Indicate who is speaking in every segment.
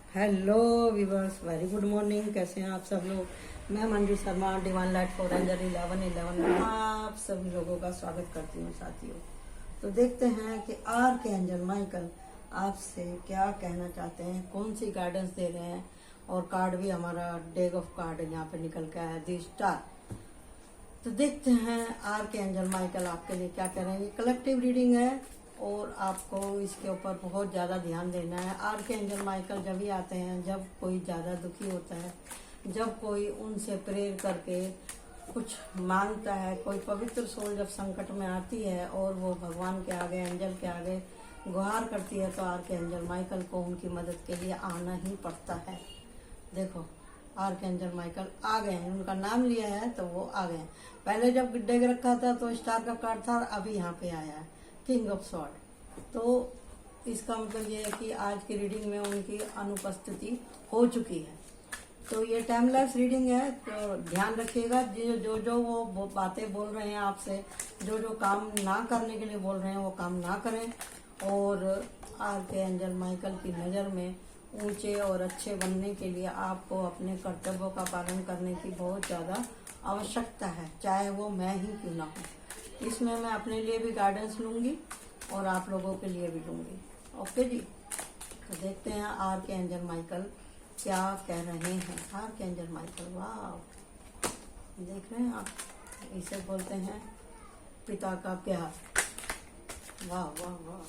Speaker 1: Hello viewers, very good morning. कैसे हैं आप सब लोग? मैं Manju Sharma, divine light for angel 1111 में आप सभी लोगों का स्वागत करती हूँ साथियों। तो देखते हैं कि आर के एंजल माइकल आपसे क्या कहना चाहते हैं, कौन सी गाइडेंस दे रहे हैं। और कार्ड भी हमारा डेग ऑफ कार्ड यहाँ पे निकल के आया है, दी स्टार। तो देखते हैं आर के एंजल माइकल आपके लिए क्या कह रहे हैं। ये कलेक्टिव रीडिंग है और आपको इसके ऊपर बहुत ज़्यादा ध्यान देना है। आर के एंजल माइकल जब भी आते हैं जब कोई ज़्यादा दुखी होता है, जब कोई उनसे प्रेयर करके कुछ मांगता है, कोई पवित्र सोल जब संकट में आती है और वो भगवान के आगे, एंजल के आगे गुहार करती है, तो आर के एंजल माइकल को उनकी मदद के लिए आना ही पड़ता है। देखो, आर्कएंजल माइकल आ गए हैं, उनका नाम लिया है तो वो आ गए हैं। पहले जब डेग रखा था तो स्टार का कार्ड था, अभी यहाँ पे आया है किंग ऑफ सॉर्ड। तो इसका मतलब ये है कि आज की रीडिंग में उनकी अनुपस्थिति हो चुकी है। तो ये टाइमलेस रीडिंग है, तो ध्यान रखिएगा। जो जो वो बातें बोल रहे हैं आपसे, जो जो काम ना करने के लिए बोल रहे हैं वो काम ना करें। और आर्कएंजल माइकल की नज़र में ऊंचे और अच्छे बनने के लिए आपको अपने कर्तव्यों का पालन करने की बहुत ज़्यादा आवश्यकता है, चाहे वो मैं ही क्यों ना हूँ। इसमें मैं अपने लिए भी गाइडेंस लूँगी और आप लोगों के लिए भी लूँगी। ओके जी। तो देखते हैं आर के एंजल माइकल क्या कह रहे हैं। आर के एंजल माइकल, वाह, देख रहे हैं आप, इसे बोलते हैं पिता का प्यार। वाह वाह वाह,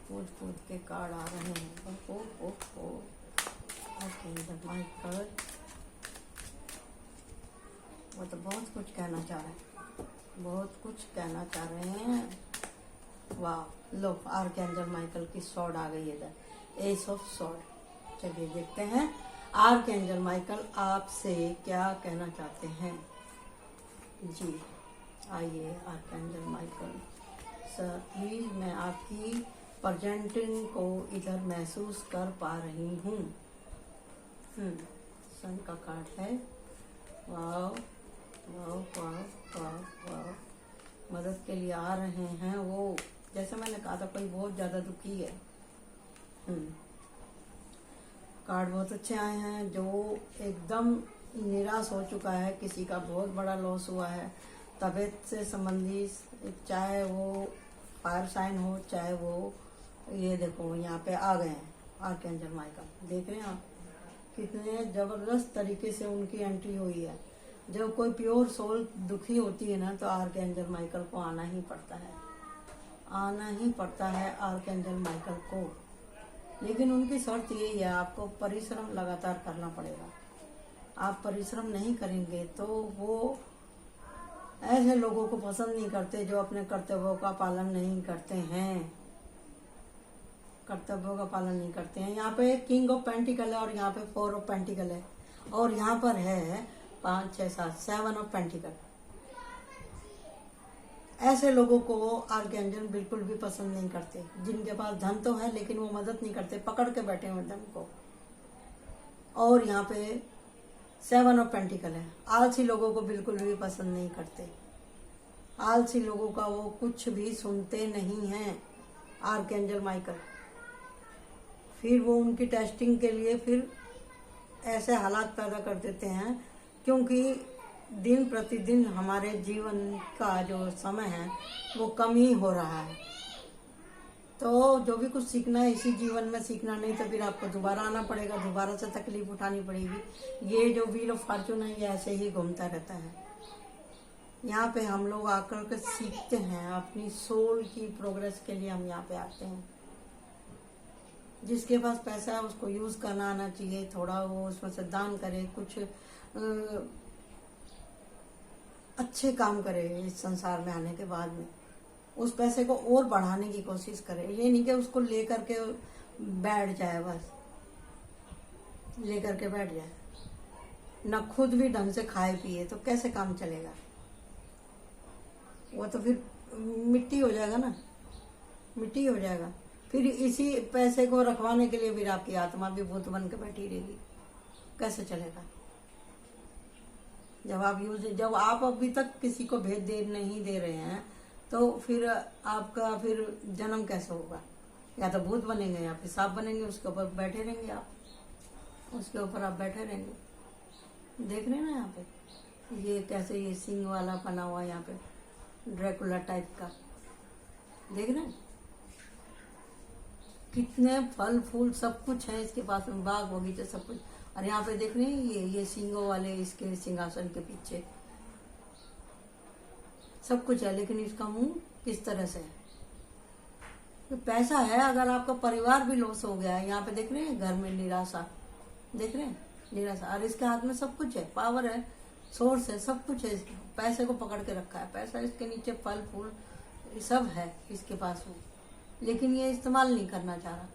Speaker 1: कूद कूद के कार्ड आ रहे हैं। ओ एंजल माइकल, वो तो बहुत कुछ कहना चाह रहे हैं, बहुत कुछ कहना चाह रहे हैं। वाह, लो, आर्कएंजल माइकल की सॉर्ड आ गई इधर, एस ऑफ सॉर्ड। चलिए देखते हैं आर्कएंजल माइकल आपसे क्या कहना चाहते हैं। जी आइए आर्कएंजल माइकल सर प्लीज, मैं आपकी प्रेजेंटिंग को इधर महसूस कर पा रही हूँ। सन का कार्ड है। वाह वाह वाह वाह वाह, मदद के लिए आ रहे हैं वो। जैसे मैंने कहा था, कोई बहुत ज्यादा दुखी है। कार्ड बहुत अच्छे आए हैं। जो एकदम निराश हो चुका है, किसी का बहुत बड़ा लॉस हुआ है, तबीयत से संबंधित, चाहे वो फायर साइन हो, चाहे वो, ये देखो यहाँ पे आ गए हैं आर्कएंजल माइकल। देख रहे हैं आप कितने जबरदस्त तरीके से उनकी एंट्री हुई है। जब कोई प्योर सोल दुखी होती है ना, तो आर्कएंजल माइकल को आना ही पड़ता है, आना ही पड़ता है आर्कएंजल माइकल को। लेकिन उनकी शर्त यही है, आपको परिश्रम लगातार करना पड़ेगा। आप परिश्रम नहीं करेंगे तो वो ऐसे लोगों को पसंद नहीं करते जो अपने कर्तव्यों का पालन नहीं करते हैं, कर्तव्यों का पालन नहीं करते हैं। यहाँ पे किंग ऑफ पेंटिकल है और यहाँ पे 4 ऑफ पेंटिकल है और यहाँ पर है 5 6 7 7 ऑफ पेंटिकल। ऐसे लोगों को आर्कएंजल बिल्कुल भी पसंद नहीं करते, जिनके पास धन तो है लेकिन वो मदद नहीं करते, पकड़ के बैठे हुए धन को। और यहाँ पे 7 ऑफ पेंटिकल है। आलसी लोगों को बिल्कुल भी पसंद नहीं करते, आलसी लोगों का वो कुछ भी सुनते नहीं हैं आर्कएंजल माइकल। फिर वो उनकी टेस्टिंग के लिए फिर ऐसे हालात पैदा कर देते हैं, क्योंकि दिन प्रतिदिन हमारे जीवन का जो समय है वो कम ही हो रहा है। तो जो भी कुछ सीखना है इसी जीवन में सीखना, नहीं तो फिर आपको दोबारा आना पड़ेगा, दोबारा से तकलीफ उठानी पड़ेगी। ये जो व्हील ऑफ फॉर्चून है ये ऐसे ही घूमता रहता है। यहाँ पे हम लोग आकर के सीखते हैं, अपनी सोल की प्रोग्रेस के लिए हम यहाँ पे आते हैं। जिसके पास पैसा है उसको यूज करना आना चाहिए, थोड़ा वो उसमें से दान करे, कुछ अच्छे काम करे इस संसार में आने के बाद में, उस पैसे को और बढ़ाने की कोशिश करे। ये नहीं कि उसको लेकर के बैठ जाए, बस लेकर के बैठ जाए, न खुद भी ढंग से खाए पिए, तो कैसे काम चलेगा? वो तो फिर मिट्टी हो जाएगा ना, मिट्टी हो जाएगा। फिर इसी पैसे को रखवाने के लिए फिर आपकी आत्मा भी भूत बन के बैठी रहेगी, कैसे चलेगा? जब आप अभी तक किसी को भेद दे नहीं दे रहे हैं, तो फिर आपका फिर जन्म कैसे होगा? या तो भूत बनेंगे या फिर सांप बनेंगे, उसके ऊपर बैठे रहेंगे आप। उसके ऊपर आप बैठे रहेंगे। देख रहे हैं ना यहाँ पे ये कैसे ये सिंग वाला बना हुआ है, यहाँ पे ड्रैकुला टाइप का। देख रहे हैं कितने फल फूल सब कुछ है इसके पास में, बाग बगीचे सब कुछ। और यहाँ पे देख रहे हैं ये सिंगों वाले इसके सिंहासन के पीछे सब कुछ है, लेकिन इसका मुंह किस तरह से है। तो पैसा है, अगर आपका परिवार भी लॉस हो गया है, यहाँ पे देख रहे हैं घर में निराशा, देख रहे हैं निराशा। और इसके हाथ में सब कुछ है, पावर है, सोर्स है, सब कुछ है। पैसे को पकड़ के रखा है, पैसा इसके नीचे फल फूल सब है इसके पास में, लेकिन ये इस्तेमाल नहीं करना चाह रहा।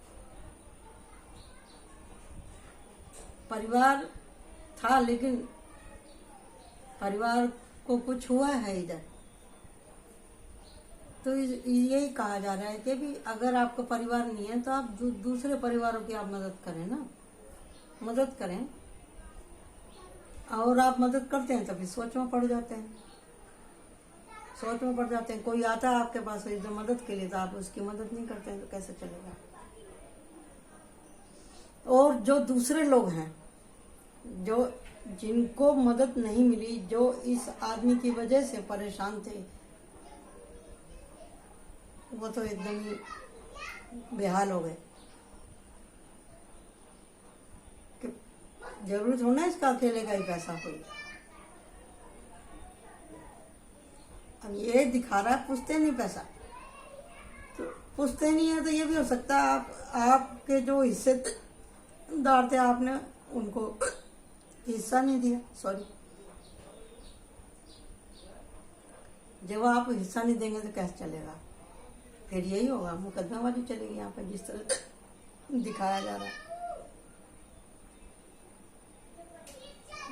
Speaker 1: परिवार था, लेकिन परिवार को कुछ हुआ है इधर। तो यही कहा जा रहा है कि भी अगर आपका परिवार नहीं है तो आप दूसरे परिवारों की आप मदद करें ना, मदद करें। और आप मदद करते हैं तभी सोच में पड़ जाते हैं, सोच में पड़ जाते हैं। कोई आता है आपके पास जो मदद के लिए, तो आप उसकी मदद नहीं करते हैं तो कैसे चलेगा। और जो दूसरे लोग हैं जो जिनको मदद नहीं मिली, जो इस आदमी की वजह से परेशान थे, वो तो एकदम ही बेहाल हो गए। जरूरत होना इसका अकेले का ही पैसा कोई। अब ये दिखा रहा है पूछते नहीं पैसा, तो पूछते नहीं है तो ये भी हो सकता है आपके जो हिस्सेदार थे आपने उनको हिस्सा नहीं दिया। सॉरी, जब आप हिस्सा नहीं देंगे तो कैसे चलेगा। फिर यही होगा, मुकदमेबाजी चलेगी यहाँ पर जिस तरह दिखाया जा रहा है।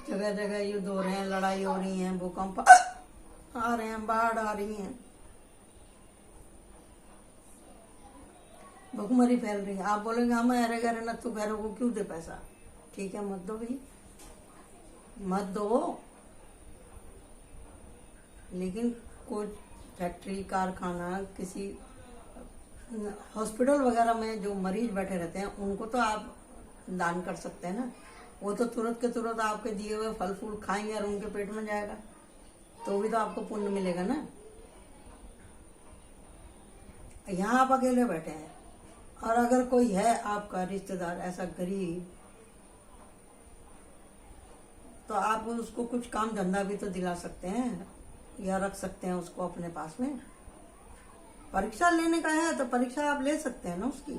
Speaker 1: जगह जगह युद्ध हो रहे हैं, लड़ाई हो रही है, भूकंप आ रहे हैं, बाढ़ आ रही है, भुखमरी फैल रही है। आप बोलेंगे हम अरे गरे न तू घरों को क्यों दे पैसा। ठीक है, मत दो भाई, मत दो। लेकिन कोई फैक्ट्री कारखाना किसी हॉस्पिटल वगैरह में जो मरीज बैठे रहते हैं उनको तो आप दान कर सकते हैं ना। वो तो तुरंत के तुरंत आपके दिए हुए फल फूल खाएंगे और उनके पेट में जाएगा, तो भी तो आपको पुण्य मिलेगा ना। यहाँ आप अकेले बैठे हैं, और अगर कोई है आपका रिश्तेदार ऐसा गरीब, तो आप उसको कुछ काम धंधा भी तो दिला सकते हैं या रख सकते हैं उसको अपने पास में। परीक्षा लेने का है तो परीक्षा आप ले सकते हैं ना उसकी,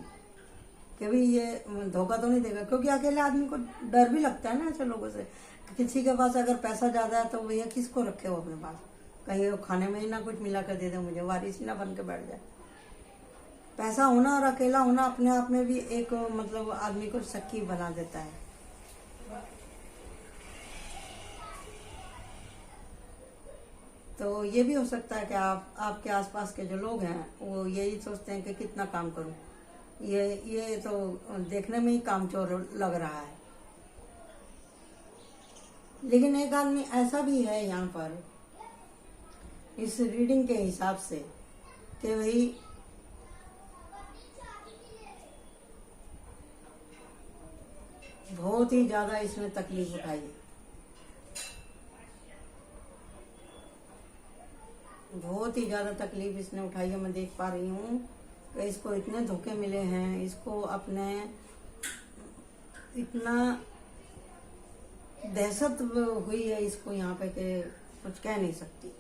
Speaker 1: कि भी ये धोखा तो नहीं देगा। क्योंकि अकेले आदमी को डर भी लगता है ना ऐसे लोगों से। किसी के पास अगर पैसा ज्यादा है तो भैया किसको रखे हो अपने पास, कहीं वो खाने में ही ना कुछ मिला कर दे दे मुझे, वारिस ही ना बन के बैठ जाए। पैसा होना और अकेला होना अपने आप में भी एक मतलब आदमी को शक्की बना देता है। तो ये भी हो सकता है कि आपके आसपास के जो लोग हैं वो यही सोचते हैं कि कितना काम करूं, ये तो देखने में ही कामचोर लग रहा है। लेकिन एक आदमी ऐसा भी है यहाँ पर इस रीडिंग के हिसाब से कि भाई बहुत ही ज्यादा इसने तकलीफ उठाई है, बहुत ही ज्यादा तकलीफ इसने उठाई है। मैं देख पा रही हूँ कि इसको इतने धोखे मिले हैं, इसको अपने इतना दहशत हुई है इसको यहाँ पे कि कुछ कह नहीं सकती।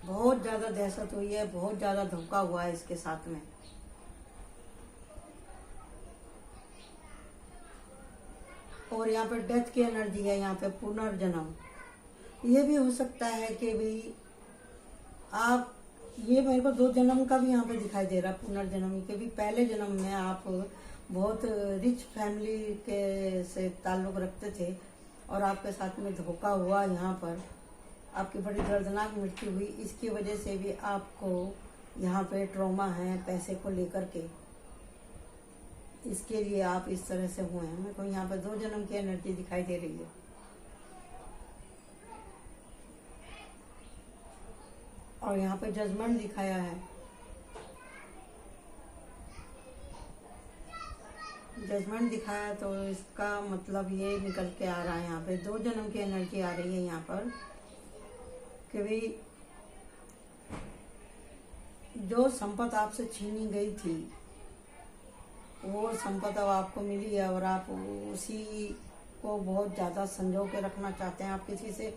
Speaker 1: बहुत ज्यादा दहशत हुई है, बहुत ज्यादा धोखा हुआ है इसके साथ में। और यहाँ पे डेथ की एनर्जी है, यहाँ पे पुनर्जन्म। ये भी हो सकता है कि भी आप, ये मेरे को 2 जन्म का भी यहाँ पे दिखाई दे रहा, पुनर्जन्म के भी। पहले जन्म में आप बहुत रिच फैमिली के से ताल्लुक रखते थे और आपके साथ में धोखा हुआ, यहाँ पर आपकी बड़ी दर्दनाक मृत्यु हुई। इसकी वजह से भी आपको यहाँ पे ट्रॉमा है पैसे को लेकर के, इसके लिए आप इस तरह से हुए हैं। मेरे को यहाँ पे 2 जन्म की एनर्जी दिखाई दे रही है। और यहाँ पे जजमेंट दिखाया है जजमेंट दिखाया तो इसका मतलब ये निकल के आ रहा है, यहाँ पे 2 जन्म की एनर्जी आ रही है यहाँ पर कि भाई जो संपत्ति आपसे छीनी गई थी वो संपत्ति अब आपको मिली है और आप उसी को बहुत ज़्यादा संजो के रखना चाहते हैं। आप किसी से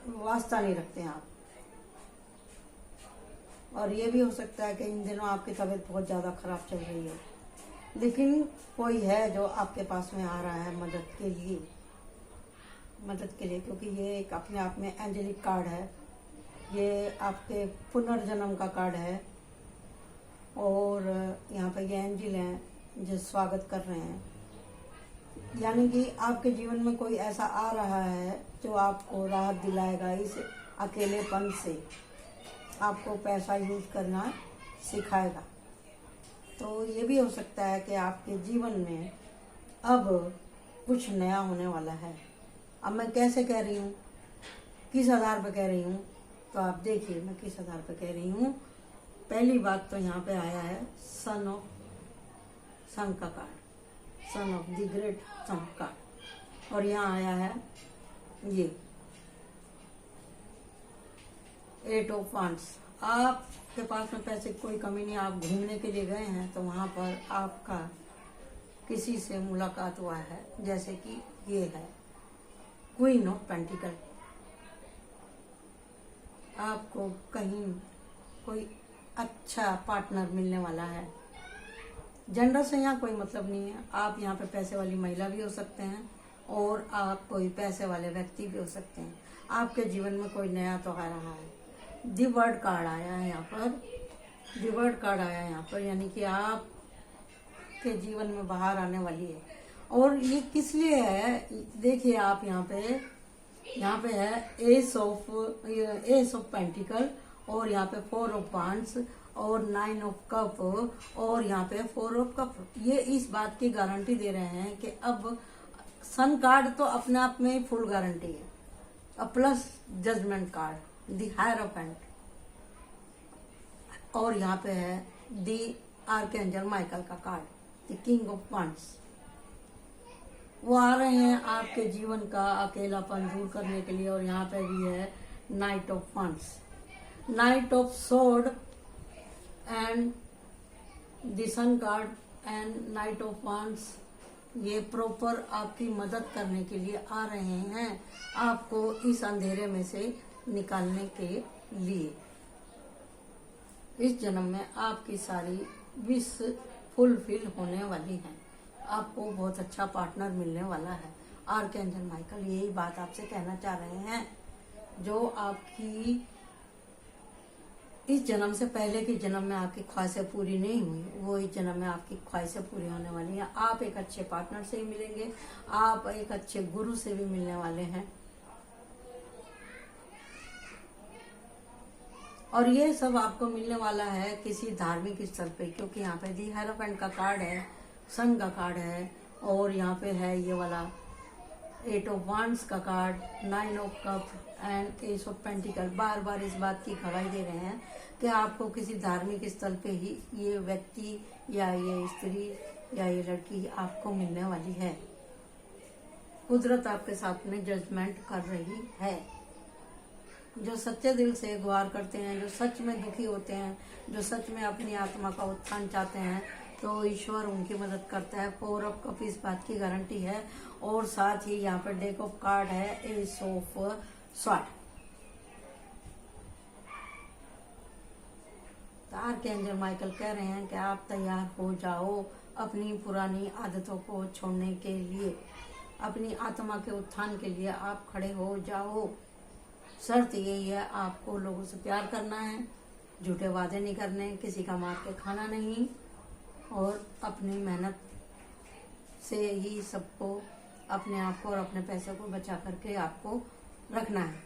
Speaker 1: वास्ता नहीं रखते हैं आप। और ये भी हो सकता है कि इन दिनों आपकी तबीयत बहुत ज़्यादा ख़राब चल रही है, लेकिन कोई है जो आपके पास में आ रहा है मदद के लिए, क्योंकि ये एक अपने आप में एंजेलिक कार्ड है। ये आपके पुनर्जन्म का कार्ड है और यहाँ पे ये एंजल हैं जो स्वागत कर रहे हैं। यानी कि आपके जीवन में कोई ऐसा आ रहा है जो आपको राहत दिलाएगा इस अकेलेपन से, आपको पैसा यूज करना सिखाएगा। तो ये भी हो सकता है कि आपके जीवन में अब कुछ नया होने वाला है। अब मैं कैसे कह रही हूँ, किस आधार पर कह रही हूँ, तो आप देखिए मैं किस आधार पर कह रही हूँ। पहली बात तो यहाँ पे आया है सन का card, sun of the great sun card, और यहाँ आया है ये 8 ऑफ वांड्स। आपके पास में पैसे की कोई कमी नहीं, आप घूमने के लिए गए हैं तो वहां पर आपका किसी से मुलाकात हुआ है, जैसे कि ये है क्वीन ऑफ पेंटिकल। आपको कहीं कोई अच्छा पार्टनर मिलने वाला है। जेंडर से यहाँ कोई मतलब नहीं है। आप यहाँ पे पैसे वाली महिला भी हो सकते हैं और आप कोई पैसे वाले व्यक्ति भी हो सकते हैं। आपके जीवन में कोई नया तो आ रहा है। दी वर्ड कार्ड आया है यहाँ पर, दी वर्ड कार्ड आया है यहाँ पर, यानी कि आप के जीवन में बाहर आने वाली है। और ये किस लिए है, देखिए आप यहाँ पे है एस ऑफ पेंटिकल, और यहाँ पे 4 ऑफ वांड्स और 9 ऑफ कप, और यहाँ पे 4 ऑफ कप। ये इस बात की गारंटी दे रहे हैं कि अब सन कार्ड तो अपने आप में ही फुल गारंटी है, अब प्लस जजमेंट कार्ड दी हायरोफेंट, और यहाँ पे है दी आर्कएंजल माइकल का card the king of wands. वो आ रहे हैं आपके जीवन का अकेलापन दूर करने के लिए। और यहाँ पे भी है knight of wands, knight of sword and the sun card and knight of wands. ये प्रॉपर आपकी मदद करने के लिए आ रहे हैं, आपको इस अंधेरे में से निकालने के लिए। इस जन्म में आपकी सारी विश फुलफिल होने वाली है, आपको बहुत अच्छा पार्टनर मिलने वाला है। आर्कएंजल माइकल यही बात आपसे कहना चाह रहे हैं। जो आपकी इस जन्म से पहले की जन्म में आपकी ख्वाहिशें पूरी नहीं हुई, वो इस जन्म में आपकी ख्वाहिशें पूरी होने वाली हैं। आप एक अच्छे पार्टनर से भी मिलेंगे, आप एक अच्छे गुरु से भी मिलने वाले हैं। और ये सब आपको मिलने वाला है किसी धार्मिक स्थल पे, क्योंकि यहाँ पे दी हायरोफेंट का कार्ड है, सन का कार्ड है, और यहाँ पे है ये वाला 8 ऑफ वांड्स का card, 9 of cup and ace of pentacle. बार बार इस बात की गवाही दे रहे हैं कि आपको किसी धार्मिक स्थल पे ही ये व्यक्ति या ये स्त्री या ये लड़की आपको मिलने वाली है। कुदरत आपके साथ में जजमेंट कर रही है। जो सच्चे दिल से गुहार करते हैं, जो सच में दुखी होते हैं, जो सच में अपनी आत्मा का उत्थान चाहते हैं, तो ईश्वर उनकी मदद करता है। 4 ऑफ कप इस बात की गारंटी है। और साथ ही यहाँ पर डेक ऑफ कार्ड है S of sword. Archangel Michael कह रहे हैं कि आप तैयार हो जाओ अपनी पुरानी आदतों को छोड़ने के लिए, अपनी आत्मा के उत्थान के लिए आप खड़े हो जाओ। शर्त यही है, आपको लोगों से प्यार करना है, झूठे वादे नहीं करने, किसी का मार के खाना नहीं, और अपनी मेहनत से ही सबको, अपने आप को और अपने पैसे को बचा करके आपको रखना है।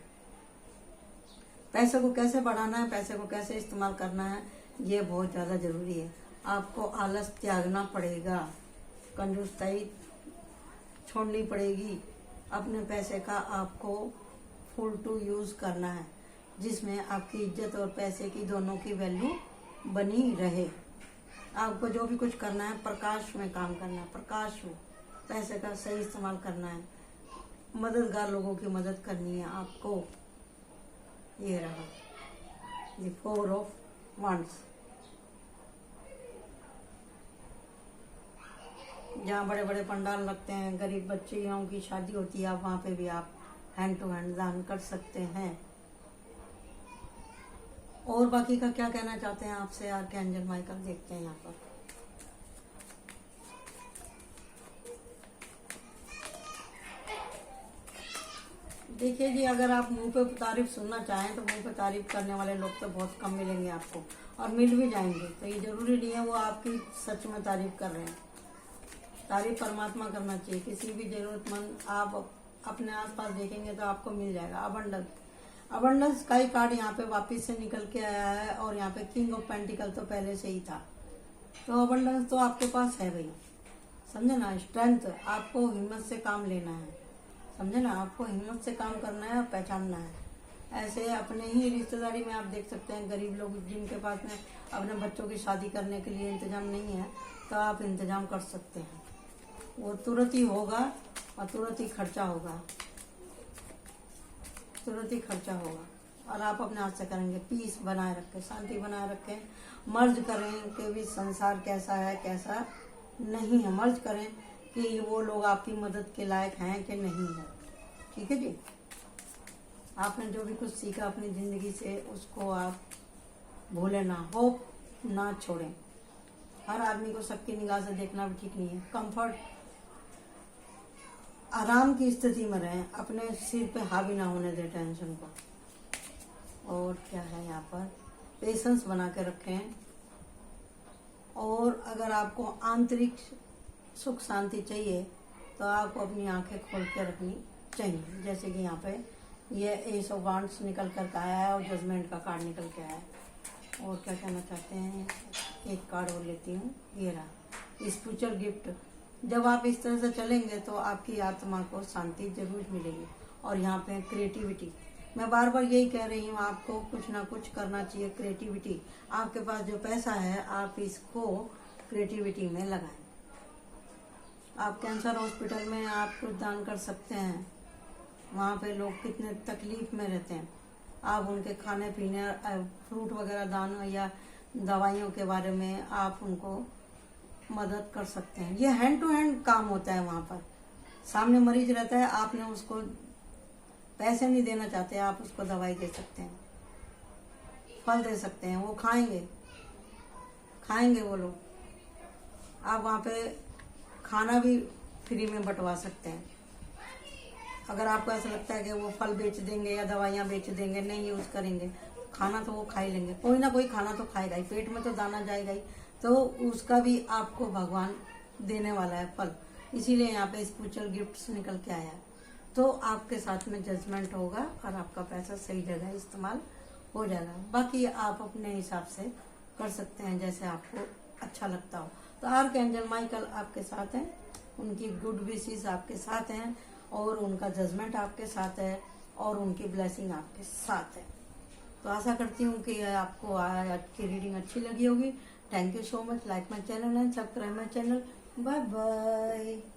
Speaker 1: पैसे को कैसे बढ़ाना है, पैसे को कैसे इस्तेमाल करना है, ये बहुत ज़्यादा जरूरी है। आपको आलस त्यागना पड़ेगा, कंजूसताई छोड़नी पड़ेगी। अपने पैसे का आपको फुल टू यूज करना है, जिसमें आपकी इज्जत और पैसे की दोनों की वैल्यू बनी रहे। आपको जो भी कुछ करना है प्रकाश में काम करना है, प्रकाश में पैसे का सही इस्तेमाल करना है, मददगार लोगों की मदद करनी है आपको। ये रहा The 4 of Wands। जहाँ बड़े बड़े पंडाल लगते हैं, गरीब बच्चियों की शादी होती है, आप वहाँ पे भी आप हैंड टू हैंड दान कर सकते हैं। और बाकी का क्या कहना चाहते हैं आपसे आर्कएंजल माइकल, देखते हैं यहाँ पर। देखिए जी, अगर आप मुंह पे तारीफ सुनना चाहें तो मुंह पे तारीफ करने वाले लोग तो बहुत कम मिलेंगे आपको, और मिल भी जाएंगे। तो ये जरूरी नहीं है वो आपकी सच में तारीफ कर रहे हैं। तारीफ परमात्मा करना चाहिए। किसी भी जरूरतमंद आप अपने आसपास देखेंगे तो आपको मिल जाएगा। अबंडेंस का ही कार्ड यहाँ पे वापिस से निकल के आया है, और यहाँ पे किंग ऑफ पेंटिकल तो पहले से ही था। तो अबंडेंस तो आपके पास है भाई, समझे ना। स्ट्रेंथ, आपको हिम्मत से काम लेना है, समझे ना। आपको हिम्मत से काम करना है और पहचानना है। ऐसे अपने ही रिश्तेदारी में आप देख सकते हैं गरीब लोग जिनके पास में अपने बच्चों की शादी करने के लिए इंतजाम नहीं है, तो आप इंतजाम कर सकते हैं। वो तुरंत ही होगा और तुरंत ही खर्चा होगा, तुरंत ही खर्चा होगा। और आप अपने हाथ से करेंगे। पीस बनाए रखें, शांति बनाए रखें, मर्ज करें कि भी संसार कैसा है कैसा नहीं है। मर्ज करें कि वो लोग आपकी मदद के लायक हैं कि नहीं है। ठीक है जी। आपने जो भी कुछ सीखा अपनी जिंदगी से उसको आप भूले ना, होप ना छोड़ें। हर आदमी को सबकी निगाह से देखना भी ठीक नहीं है। कंफर्ट, आराम की स्थिति में रहें, अपने सिर पे हावी ना होने दें टेंशन को। और क्या है यहाँ पर, पेशेंस बना के रखें। और अगर आपको आंतरिक सुख शांति चाहिए तो आपको अपनी आंखें खोल के रखनी चाहिए। जैसे कि यहाँ पे ये एस ऑफ वांड्स निकल कर आया है और जजमेंट का कार्ड निकल के आया है। और क्या कहना चाहते हैं, एक कार्ड और लेती हूँ। ये रहा स्पिरिचुअल गिफ्ट। जब आप इस तरह से चलेंगे तो आपकी आत्मा को शांति जरूर मिलेगी। और यहाँ पे क्रिएटिविटी, मैं बार बार यही कह रही हूँ, आपको कुछ ना कुछ करना चाहिए। क्रिएटिविटी, आपके पास जो पैसा है आप इसको क्रिएटिविटी में लगाएं। आप कैंसर हॉस्पिटल में आप कुछ दान कर सकते हैं। वहाँ पे लोग कितने तकलीफ में रहते हैं, आप उनके खाने पीने फ्रूट वगैरह दान या दवाइयों के बारे में आप उनको मदद कर सकते हैं। ये हैंड टू हैंड काम होता है। वहाँ पर सामने मरीज रहता है, आपने उसको पैसे नहीं देना चाहते, आप उसको दवाई दे सकते हैं, फल दे सकते हैं, वो खाएंगे वो लोग। आप वहाँ पे खाना भी फ्री में बंटवा सकते हैं। अगर आपको ऐसा लगता है कि वो फल बेच देंगे या दवाइयाँ बेच देंगे, नहीं यूज करेंगे, खाना तो वो खा ही लेंगे। कोई ना कोई खाना तो खाएगा ही, पेट में तो दाना जाएगा ही, तो उसका भी आपको भगवान देने वाला है फल। इसीलिए यहाँ पे स्पिरिचुअल गिफ्ट्स निकल के आया। तो आपके साथ में जजमेंट होगा और आपका पैसा सही जगह इस्तेमाल हो जाएगा। बाकी आप अपने हिसाब से कर सकते हैं जैसे आपको अच्छा लगता हो। तो आर्कएंजल माइकल आपके साथ हैं, उनकी गुड विशेस आपके साथ हैं, और उनका जजमेंट आपके साथ है, और उनकी ब्लेसिंग आपके साथ है। तो आशा करती हूँ कि आपको आज की रीडिंग अच्छी लगी होगी। Thank you so much. Like my channel and subscribe my channel. Bye bye.